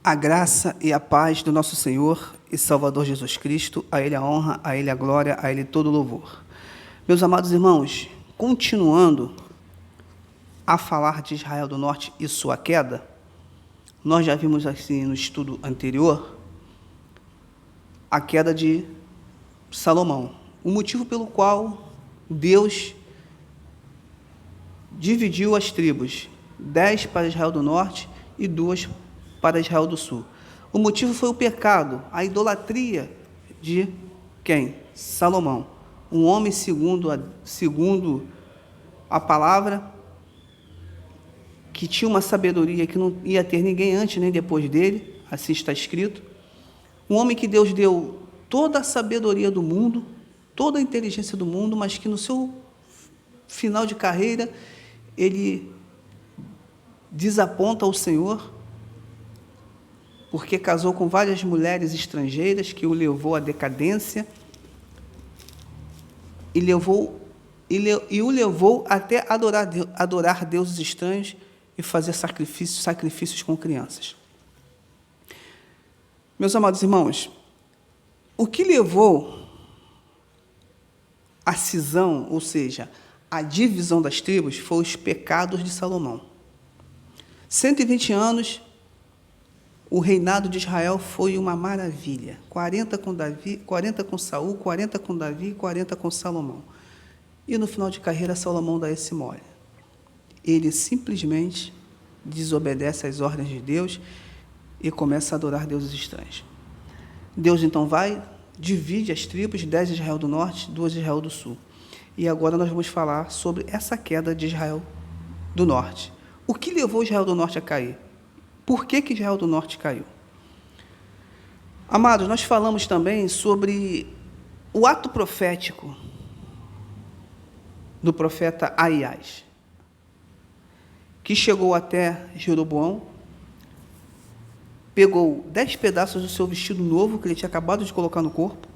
A graça e a paz do nosso Senhor e Salvador Jesus Cristo, a Ele a honra, a Ele a glória, a Ele todo o louvor. Meus amados irmãos, continuando a falar de Israel do Norte e sua queda, nós já vimos assim no estudo anterior a queda de Salomão, o motivo pelo qual Deus dividiu as tribos, 10 para Israel do Norte e 2 para Israel do Sul. O motivo foi o pecado, a idolatria de quem? Salomão, um homem segundo a palavra, que tinha uma sabedoria que não ia ter ninguém antes nem depois dele, assim está escrito. Um homem que Deus deu toda a sabedoria do mundo, toda a inteligência do mundo, mas que no seu final de carreira ele desaponta o Senhor, porque casou com várias mulheres estrangeiras, que o levou à decadência, e o levou até adorar deuses estranhos e fazer sacrifícios com crianças. Meus amados irmãos, o que levou à cisão, ou seja, a divisão das tribos, foi os pecados de Salomão. 120 anos, o reinado de Israel foi uma maravilha. 40 com Davi, 40 com Saul, 40 com Davi e 40 com Salomão. E no final de carreira, Salomão dá esse mole. Ele simplesmente desobedece às ordens de Deus e começa a adorar deuses estranhos. Deus então divide as tribos, 10 de Israel do Norte, 2 de Israel do Sul. E agora nós vamos falar sobre essa queda de Israel do Norte. O que levou Israel do Norte a cair? Por que Israel do Norte caiu? Amados, nós falamos também sobre o ato profético do profeta Ahias, que chegou até Jeroboão, pegou 10 pedaços do seu vestido novo, que ele tinha acabado de colocar no corpo,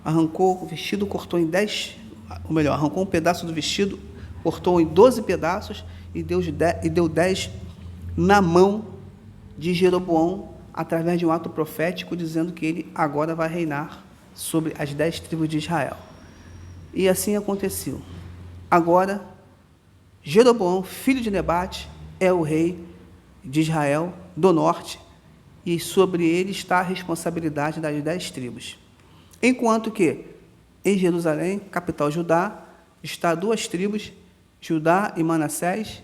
arrancou o vestido, cortou em 10, ou melhor, arrancou um pedaço do vestido, cortou em 12 pedaços e deu 10 na mão de Jeroboão, através de um ato profético, dizendo que ele agora vai reinar sobre as 10 tribos de Israel. E assim aconteceu. Agora, Jeroboão, filho de Nebate, é o rei de Israel do Norte, e sobre ele está a responsabilidade das 10 tribos. Enquanto que, em Jerusalém, capital Judá, está 2 tribos, Judá e Manassés,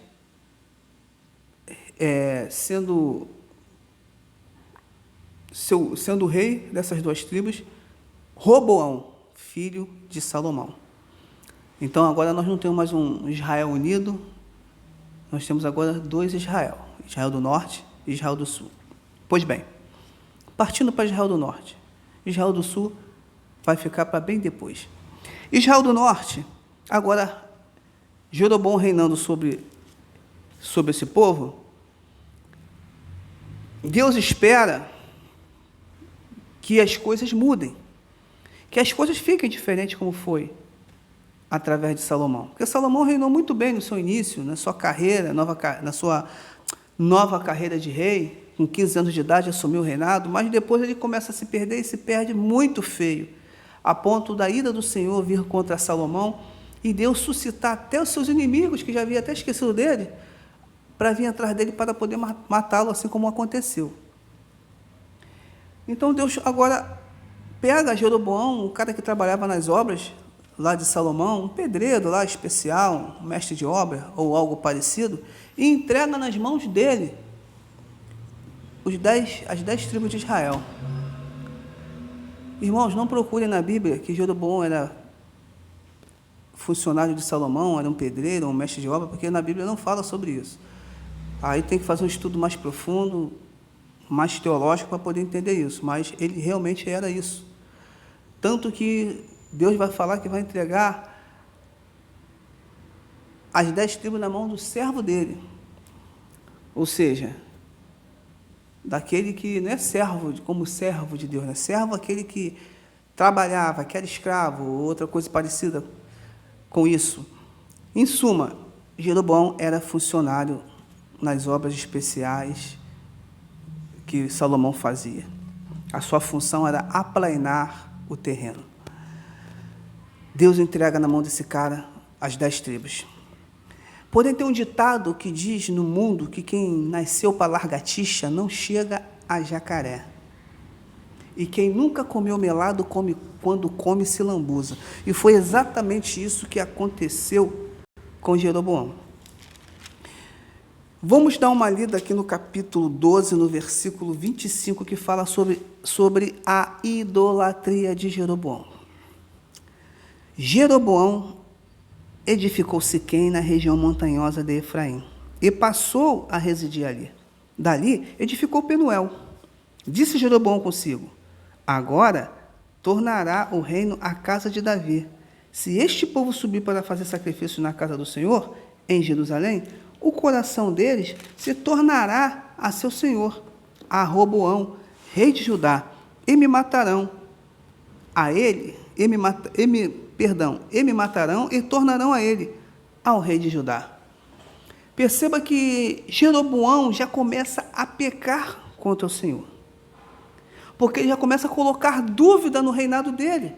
sendo o rei dessas 2 tribos, Roboão, filho de Salomão. Então, agora nós não temos mais um Israel unido, nós temos agora 2 Israel, Israel do Norte e Israel do Sul. Pois bem, partindo para Israel do Norte, Israel do Sul vai ficar para bem depois. Israel do Norte, agora, Jeroboão reinando sobre esse povo, Deus espera que as coisas mudem, que as coisas fiquem diferentes como foi através de Salomão. Porque Salomão reinou muito bem no seu início, na sua carreira, na sua nova carreira de rei, com 15 anos de idade assumiu o reinado, mas depois ele começa a se perder e se perde muito feio, a ponto da ira do Senhor vir contra Salomão e Deus suscitar até os seus inimigos, que já havia até esquecido dele, para vir atrás dele para poder matá-lo, assim como aconteceu. Então Deus agora pega Jeroboão, o cara que trabalhava nas obras lá de Salomão, um pedreiro lá especial, um mestre de obra ou algo parecido, e entrega nas mãos dele as 10 tribos de Israel. Irmãos, não procurem na Bíblia que Jeroboão era funcionário de Salomão, era um pedreiro, um mestre de obra, porque na Bíblia não fala sobre isso. Aí tem que fazer um estudo mais profundo, mais teológico, para poder entender isso, mas ele realmente era isso. Tanto que Deus vai falar que vai entregar as 10 tribos na mão do servo dele, ou seja, daquele que não é servo como servo de Deus, é servo aquele que trabalhava, que era escravo, ou outra coisa parecida com isso. Em suma, Jeroboão era funcionário nas obras especiais que Salomão fazia. A sua função era aplainar o terreno. Deus entrega na mão desse cara as 10 tribos. Porém, tem um ditado que diz no mundo que quem nasceu para largatixa não chega a jacaré. E quem nunca comeu melado, quando come se lambuza. E foi exatamente isso que aconteceu com Jeroboão. Vamos dar uma lida aqui no capítulo 12, no versículo 25, que fala sobre a idolatria de Jeroboão. Jeroboão edificou Siquém na região montanhosa de Efraim e passou a residir ali. Dali edificou Penuel. Disse Jeroboão consigo: agora tornará o reino à casa de Davi. Se este povo subir para fazer sacrifício na casa do Senhor, em Jerusalém, o coração deles se tornará a seu senhor, a Roboão, rei de Judá, e me matarão a ele, e me matarão e tornarão a ele, ao rei de Judá. Perceba que Jeroboão já começa a pecar contra o Senhor, porque ele já começa a colocar dúvida no reinado dele.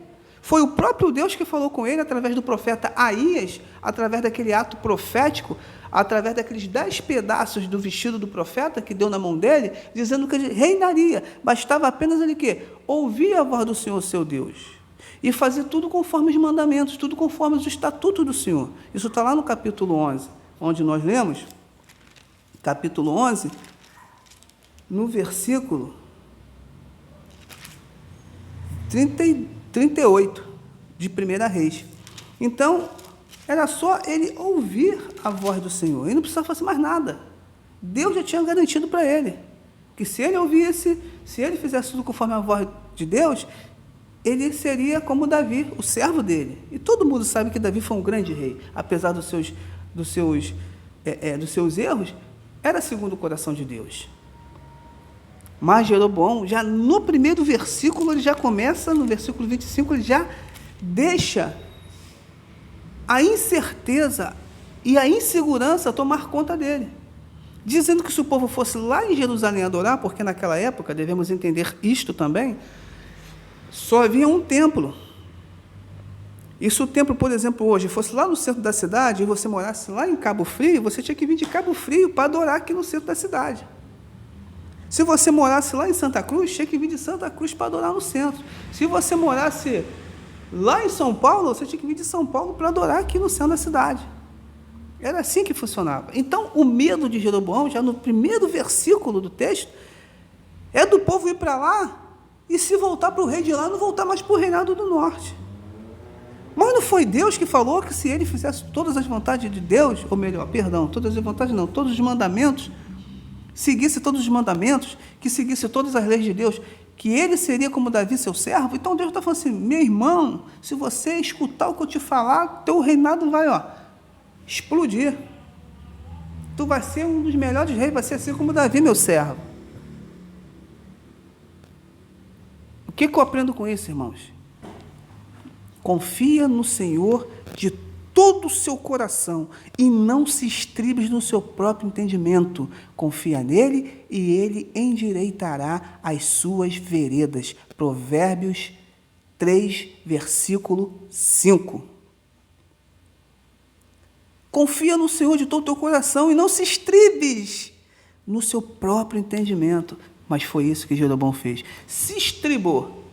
Foi o próprio Deus que falou com ele através do profeta Aías, através daquele ato profético, através daqueles 10 pedaços do vestido do profeta que deu na mão dele, dizendo que ele reinaria. Bastava apenas ele quê? Ouvir a voz do Senhor, seu Deus, e fazer tudo conforme os mandamentos, tudo conforme os estatutos do Senhor. Isso está lá no capítulo 11, onde nós lemos, capítulo 11, no versículo 38 de 1 Reis. Então, era só ele ouvir a voz do Senhor. Ele não precisava fazer mais nada. Deus já tinha garantido para ele que se ele ouvisse, se ele fizesse tudo conforme a voz de Deus, ele seria como Davi, o servo dele. E todo mundo sabe que Davi foi um grande rei. Apesar dos seus erros, era segundo o coração de Deus. Mas Jeroboão, já no primeiro versículo, ele já começa, no versículo 25, ele já deixa a incerteza e a insegurança tomar conta dele, dizendo que se o povo fosse lá em Jerusalém adorar, porque naquela época, devemos entender isto também, só havia um templo. E se o templo, por exemplo, hoje fosse lá no centro da cidade, e você morasse lá em Cabo Frio, você tinha que vir de Cabo Frio para adorar aqui no centro da cidade. Se você morasse lá em Santa Cruz, tinha que vir de Santa Cruz para adorar no centro. Se você morasse lá em São Paulo, você tinha que vir de São Paulo para adorar aqui no centro da cidade. Era assim que funcionava. Então, o medo de Jeroboão, já no primeiro versículo do texto, é do povo ir para lá e se voltar para o rei de lá, não voltar mais para o reinado do norte. Mas não foi Deus que falou que se ele fizesse todas as vontades de Deus, ou melhor, perdão, todas as vontades não, todos os mandamentos, seguisse todos os mandamentos, que seguisse todas as leis de Deus, que ele seria como Davi, seu servo? Então Deus está falando assim: meu irmão, se você escutar o que eu te falar, teu reinado vai explodir. Tu vai ser um dos melhores reis, vai ser assim como Davi, meu servo. O que eu aprendo com isso, irmãos? Confia no Senhor de todo o seu coração e não se estribes no seu próprio entendimento. Confia nele e ele endireitará as suas veredas. Provérbios 3, versículo 5. Confia no Senhor de todo o teu coração e não se estribes no seu próprio entendimento. Mas foi isso que Jeroboão fez. Se estribou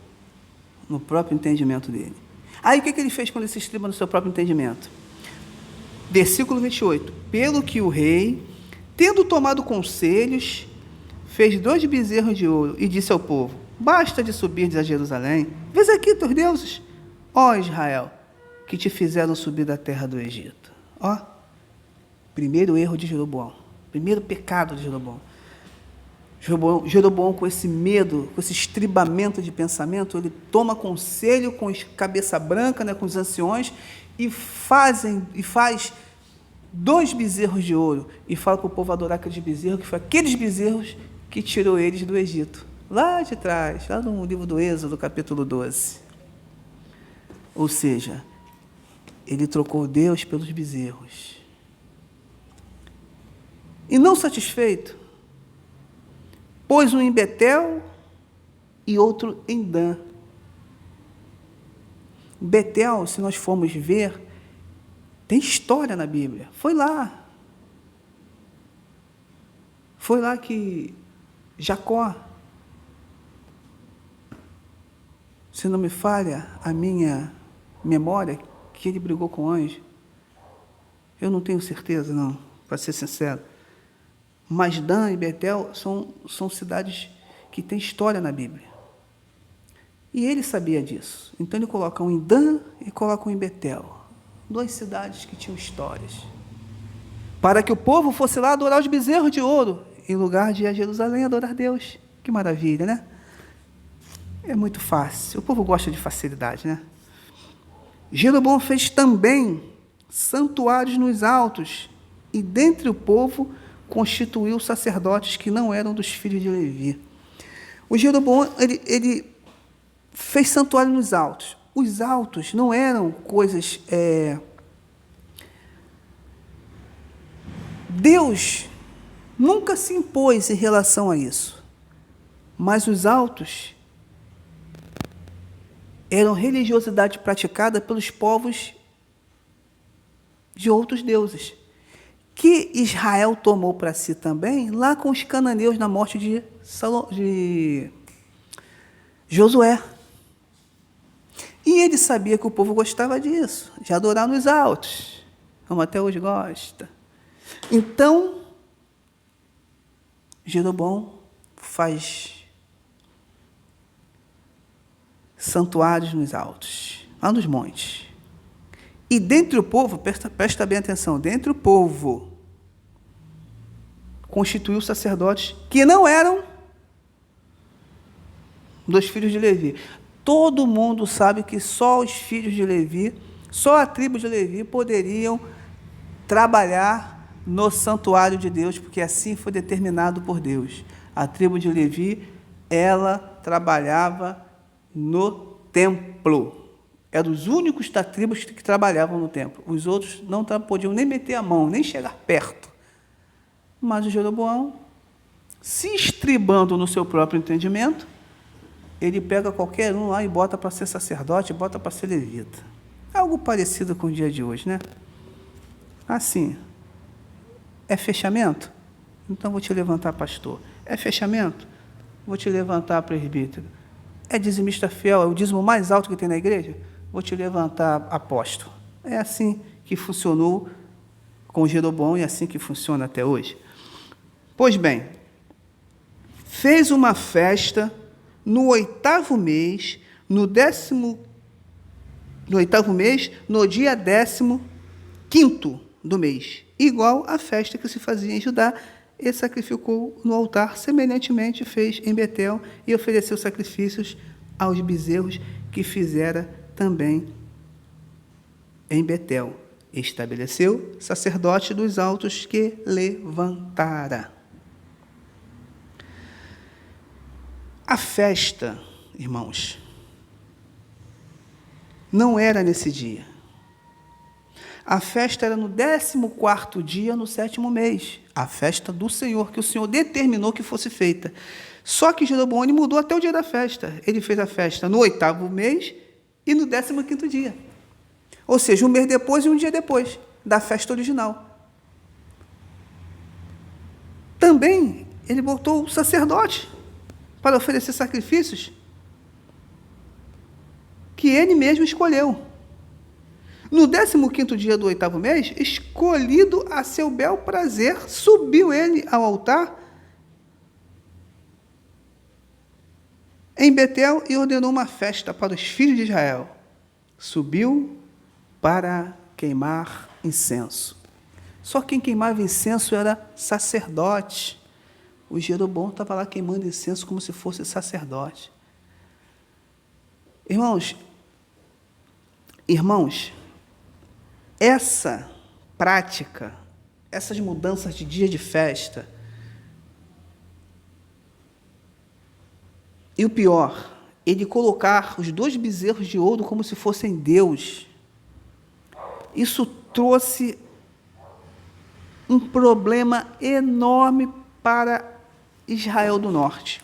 no próprio entendimento dele. Aí o que ele fez quando ele se estriba no seu próprio entendimento? Versículo 28. Pelo que o rei, tendo tomado conselhos, fez 2 bezerros de ouro e disse ao povo: basta de subir a Jerusalém, vês aqui teus deuses, ó Israel, que te fizeram subir da terra do Egito. Primeiro erro de Jeroboão, primeiro pecado de Jeroboão. Jeroboão, com esse medo, com esse estribamento de pensamento, ele toma conselho com cabeça branca, com os anciões, e faz 2 bezerros de ouro, e fala para o povo adorar aqueles bezerros, que foi aqueles bezerros que tirou eles do Egito, lá de trás, lá no livro do Êxodo, capítulo 12. Ou seja, ele trocou Deus pelos bezerros. E não satisfeito, pôs um em Betel e outro em Dan. Betel, se nós formos ver, tem história na Bíblia. Foi lá. Foi lá que Jacó, se não me falha a minha memória, que ele brigou com o anjo. Eu não tenho certeza, não, para ser sincero. Mas Dan e Betel são cidades que têm história na Bíblia. E ele sabia disso. Então ele coloca um em Dan e coloca um em Betel. 2 cidades que tinham histórias. Para que o povo fosse lá adorar os bezerros de ouro, em lugar de ir a Jerusalém adorar Deus. Que maravilha, né? É muito fácil. O povo gosta de facilidade, né? Jeroboão fez também santuários nos altos, e dentre o povo constituiu sacerdotes que não eram dos filhos de Levi. O Jeroboão, ele fez santuário nos altos. Os altos não eram coisas... Deus nunca se impôs em relação a isso. Mas os altos eram religiosidade praticada pelos povos de outros deuses, que Israel tomou para si também, lá com os cananeus na morte de Josué. E ele sabia que o povo gostava disso, de adorar nos altos, como até hoje gosta. Então, Jeroboão faz santuários nos altos, lá nos montes. E dentre o povo, presta bem atenção, dentre o povo, constituiu sacerdotes que não eram dos filhos de Levi. Todo mundo sabe que só os filhos de Levi, só a tribo de Levi poderiam trabalhar no santuário de Deus, porque assim foi determinado por Deus. A tribo de Levi, ela trabalhava no templo. Eram os únicos da tribo que trabalhavam no templo. Os outros não podiam nem meter a mão, nem chegar perto. Mas o Jeroboão, se estribando no seu próprio entendimento, ele pega qualquer um lá e bota para ser sacerdote, bota para ser levita. Algo parecido com o dia de hoje, né? Assim, é fechamento? Então vou te levantar pastor. É fechamento? Vou te levantar presbítero. É dizimista fiel, é o dízimo mais alto que tem na igreja? Vou te levantar apóstolo. É assim que funcionou com Jeroboão e é assim que funciona até hoje. Pois bem, fez uma festa no 8º mês, no dia 15º do mês, igual à festa que se fazia em Judá, e sacrificou no altar, semelhantemente fez em Betel, e ofereceu sacrifícios aos bezerros que fizera também em Betel. Estabeleceu sacerdote dos altos que levantara. A festa, irmãos, não era nesse dia. A festa era no 14º dia, no 7º mês. A festa do Senhor, que o Senhor determinou que fosse feita. Só que Jeroboão mudou até o dia da festa. Ele fez a festa no 8º mês e no 15º dia. Ou seja, um mês depois e um dia depois da festa original. Também ele botou o sacerdote para oferecer sacrifícios que ele mesmo escolheu. No 15º dia do 8º mês, escolhido a seu bel prazer, subiu ele ao altar em Betel e ordenou uma festa para os filhos de Israel. Subiu para queimar incenso. Só quem queimava incenso era sacerdote. O Jeroboão estava lá queimando incenso como se fosse sacerdote. Irmãos, essa prática, essas mudanças de dia de festa, e o pior, ele colocar os 2 bezerros de ouro como se fossem Deus, isso trouxe um problema enorme para Israel do Norte.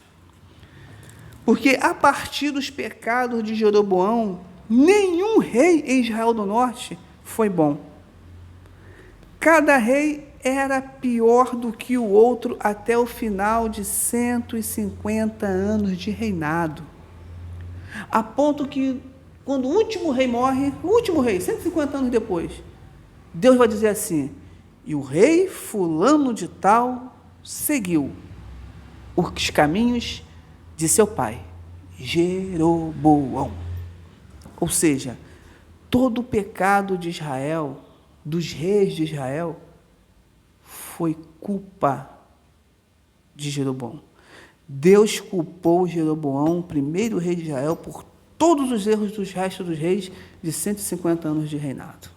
Porque a partir dos pecados de Jeroboão, nenhum rei em Israel do Norte foi bom. Cada rei era pior do que o outro até o final de 150 anos de reinado. A ponto que, quando o último rei morre, 150 anos depois, Deus vai dizer assim: e o rei fulano de tal seguiu os caminhos de seu pai, Jeroboão. Ou seja, todo o pecado de Israel, dos reis de Israel, foi culpa de Jeroboão. Deus culpou Jeroboão, o primeiro rei de Israel, por todos os erros dos restos dos reis de 150 anos de reinado.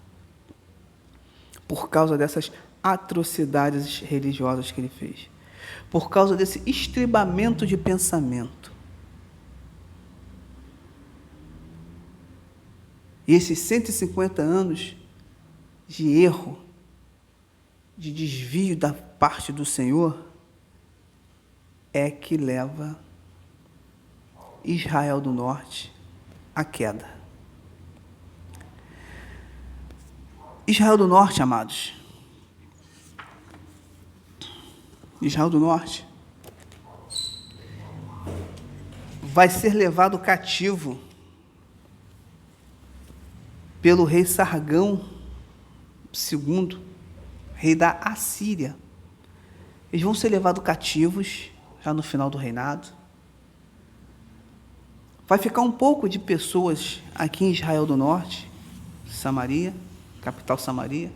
Por causa dessas atrocidades religiosas que ele fez. Por causa desse estribamento de pensamento. E esses 150 anos de erro, de desvio da parte do Senhor, é que leva Israel do Norte à queda. Israel do Norte, amados. Israel do Norte vai ser levado cativo pelo rei Sargão II, rei da Assíria. Eles vão ser levados cativos já no final do reinado. Vai ficar um pouco de pessoas aqui em Israel do Norte, Samaria, capital Samaria.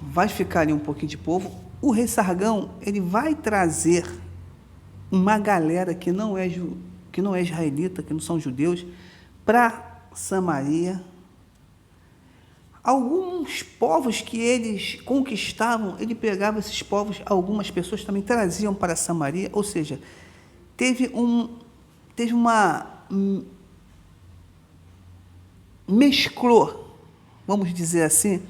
Vai ficar ali um pouquinho de povo. O rei Sargão, ele vai trazer uma galera que não é israelita, que não são judeus, para Samaria. Alguns povos que eles conquistavam, ele pegava esses povos, algumas pessoas também traziam para Samaria, ou seja, teve uma mesclou, vamos dizer assim,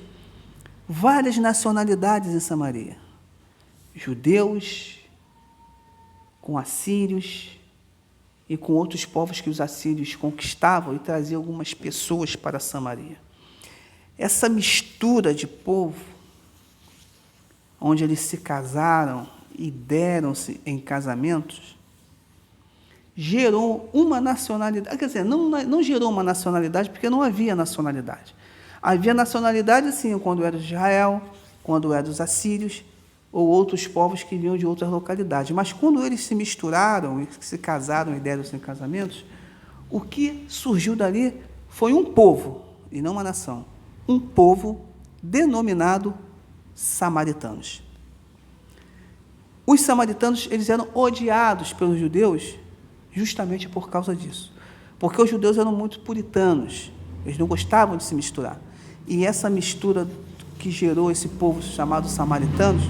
várias nacionalidades em Samaria. Judeus com assírios e com outros povos que os assírios conquistavam e traziam algumas pessoas para Samaria. Essa mistura de povo, onde eles se casaram e deram-se em casamentos, gerou uma nacionalidade. Quer dizer, não gerou uma nacionalidade, porque não havia nacionalidade. Havia nacionalidade, sim, quando era de Israel, quando era dos assírios, ou outros povos que vinham de outras localidades. Mas quando eles se misturaram, se casaram e deram-se em casamentos, o que surgiu dali foi um povo, e não uma nação. Um povo denominado samaritanos. Os samaritanos, eles eram odiados pelos judeus justamente por causa disso. Porque os judeus eram muito puritanos, eles não gostavam de se misturar. E essa mistura que gerou esse povo chamado samaritanos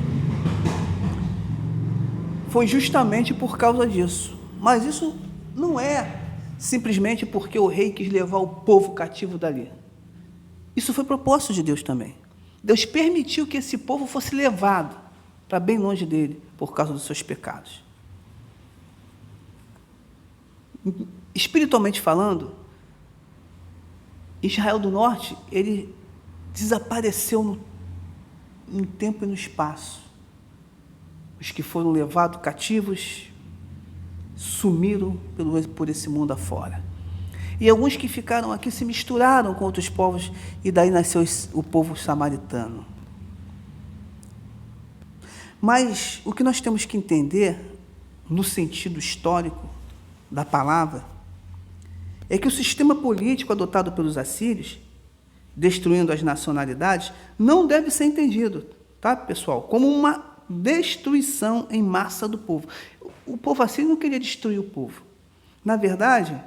foi justamente por causa disso. Mas isso não é simplesmente porque o rei quis levar o povo cativo dali. Isso foi propósito de Deus também. Deus permitiu que esse povo fosse levado para bem longe dele, por causa dos seus pecados. Espiritualmente falando, Israel do Norte, ele desapareceu no tempo e no espaço. Os que foram levados cativos sumiram por esse mundo afora. E alguns que ficaram aqui se misturaram com outros povos, e daí nasceu o povo samaritano. Mas o que nós temos que entender, no sentido histórico da palavra, é que o sistema político adotado pelos assírios, destruindo as nacionalidades, não deve ser entendido, tá, pessoal, como uma destruição em massa do povo. O povo assírio não queria destruir o povo. Na verdade,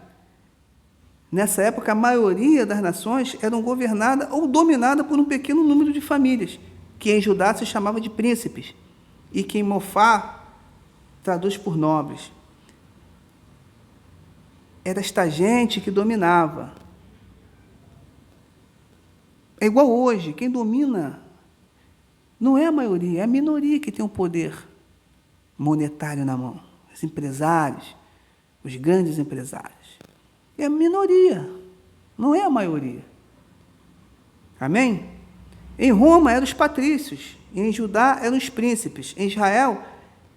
nessa época, a maioria das nações eram governadas ou dominadas por um pequeno número de famílias, que em Judá se chamava de príncipes, e que em Mofá traduz por nobres. Era esta gente que dominava. É igual hoje, quem domina não é a maioria, é a minoria que tem o poder. monetário na mão. Os empresários, os grandes empresários. É a minoria, não é a maioria. Amém? Em Roma eram os patrícios, em Judá eram os príncipes, em Israel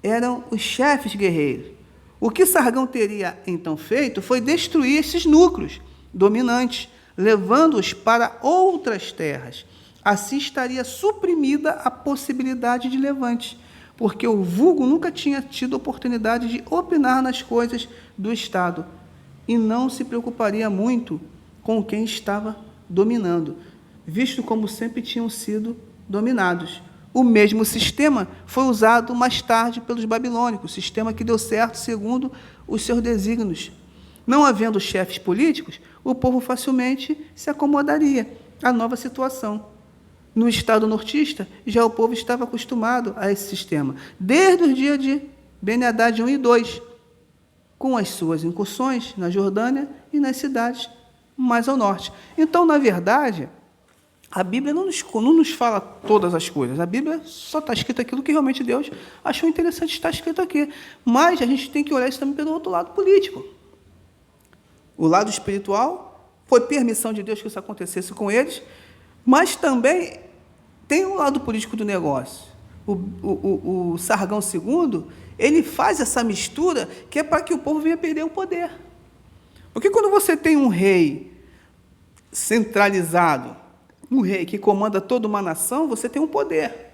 eram os chefes guerreiros. O que Sargão teria então feito foi destruir esses núcleos dominantes, levando-os para outras terras. Assim estaria suprimida a possibilidade de levante, porque o vulgo nunca tinha tido oportunidade de opinar nas coisas do Estado e não se preocuparia muito com quem estava dominando, visto como sempre tinham sido dominados. O mesmo sistema foi usado mais tarde pelos babilônicos, sistema que deu certo segundo os seus desígnios. Não havendo chefes políticos, o povo facilmente se acomodaria à nova situação. No estado nortista, já o povo estava acostumado a esse sistema, desde os dias de Ben-Hadad I e II, com as suas incursões na Jordânia e nas cidades mais ao norte. Então, na verdade, a Bíblia não nos fala todas as coisas. A Bíblia só está escrito aquilo que realmente Deus achou interessante estar escrito aqui. Mas a gente tem que olhar isso também pelo outro lado político. O lado espiritual foi permissão de Deus que isso acontecesse com eles, mas também tem um lado político do negócio. O Sargão II, ele faz essa mistura que é para que o povo venha perder o poder. Porque quando você tem um rei centralizado, um rei que comanda toda uma nação, você tem um poder.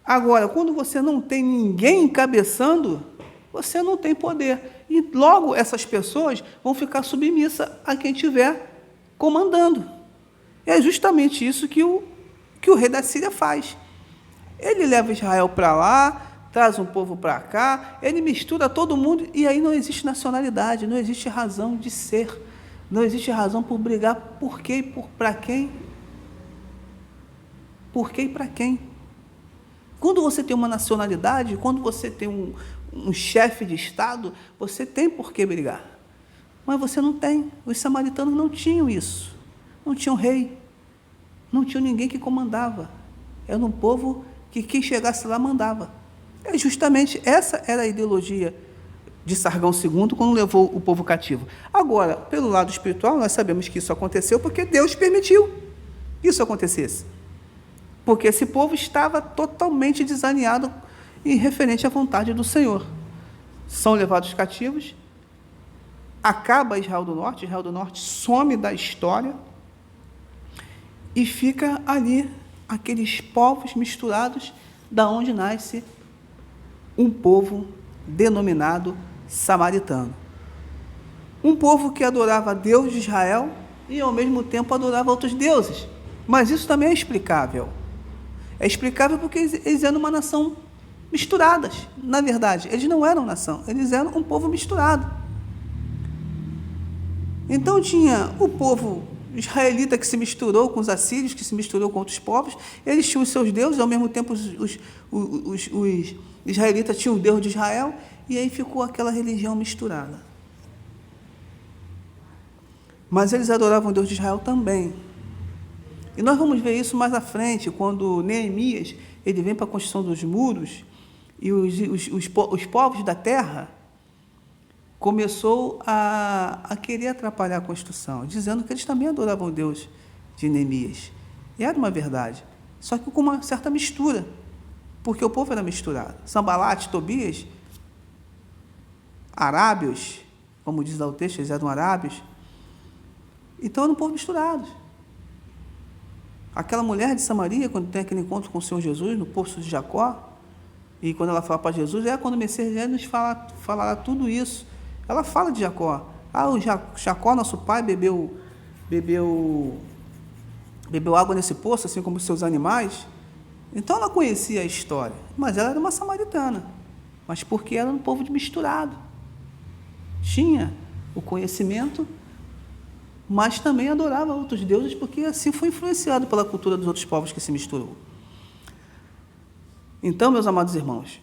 Agora, quando você não tem ninguém encabeçando, você não tem poder. E logo essas pessoas vão ficar submissas a quem estiver comandando. É justamente isso que o rei da Síria faz. Ele leva Israel para lá, traz um povo para cá, ele mistura todo mundo, e aí não existe nacionalidade, não existe razão de ser, não existe razão por brigar por quê e para quem. Por quê e para quem? Quando você tem uma nacionalidade, quando você tem um chefe de Estado, você tem por que brigar. Mas você não tem. Os samaritanos não tinham isso. Não tinham rei. Não tinha ninguém que comandava. Era um povo que quem chegasse lá mandava. É justamente essa era a ideologia de Sargão II quando levou o povo cativo. Agora, pelo lado espiritual, nós sabemos que isso aconteceu porque Deus permitiu que isso acontecesse. Porque esse povo estava totalmente desalinhado em referente à vontade do Senhor. São levados cativos, acaba Israel do Norte some da história e fica ali aqueles povos misturados, da onde nasce um povo denominado samaritano. Um povo que adorava Deus de Israel e, ao mesmo tempo, adorava outros deuses. Mas isso também é explicável. É explicável porque eles eram uma nação misturadas. Na verdade, eles não eram nação, eles eram um povo misturado. Então tinha o povo israelita que se misturou com os assírios, que se misturou com outros povos, eles tinham os seus deuses, ao mesmo tempo os israelitas tinham o Deus de Israel, e aí ficou aquela religião misturada. Mas eles adoravam o Deus de Israel também. E nós vamos ver isso mais à frente, quando Neemias ele vem para a construção dos muros, e os povos da terra começou a querer atrapalhar a construção, dizendo que eles também adoravam o Deus de Neemias. E era uma verdade, só que com uma certa mistura, porque o povo era misturado. Sambalate, Tobias, arábios, como diz lá o texto, eles eram arábios. Então eram um povo misturado. Aquela mulher de Samaria, quando tem aquele encontro com o Senhor Jesus, no poço de Jacó, e quando ela fala para Jesus, quando o Messias nos falará tudo isso. Ela fala de Jacó. O Jacó, nosso pai, bebeu água nesse poço, assim como os seus animais. Então ela conhecia a história, mas ela era uma samaritana, mas porque era um povo de misturado. Tinha o conhecimento, mas também adorava outros deuses, porque assim foi influenciado pela cultura dos outros povos que se misturou. Então, meus amados irmãos,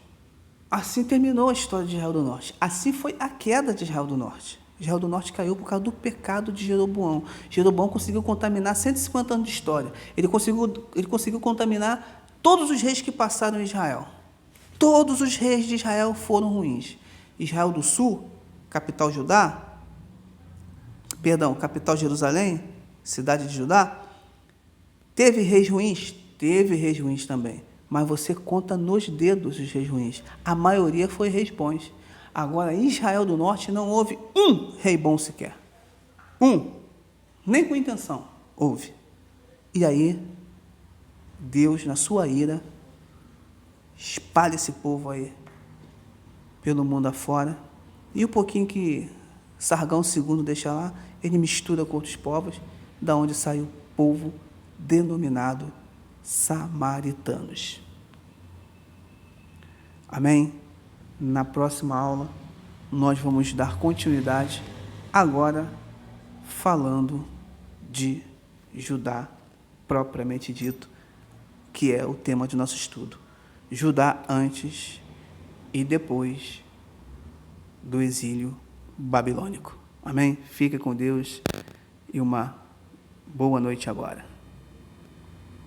assim terminou a história de Israel do Norte. Assim foi a queda de Israel do Norte. Israel do Norte caiu por causa do pecado de Jeroboão. Jeroboão conseguiu contaminar 150 anos de história. Ele conseguiu contaminar todos os reis que passaram em Israel. Todos os reis de Israel foram ruins. Israel do Sul, capital Jerusalém, cidade de Judá, teve reis ruins? Teve reis ruins também. Mas você conta nos dedos os reis ruins. A maioria foi reis bons. Agora, em Israel do Norte não houve um rei bom sequer. Nem com intenção houve. E aí, Deus, na sua ira, espalha esse povo aí pelo mundo afora. E o pouquinho que Sargão II deixa lá, ele mistura com outros povos, da onde sai o povo denominado samaritanos. Amém? Na próxima aula, nós vamos dar continuidade, agora falando de Judá, propriamente dito, que é o tema de nosso estudo. Judá antes e depois do exílio babilônico. Amém? Fica com Deus e uma boa noite agora.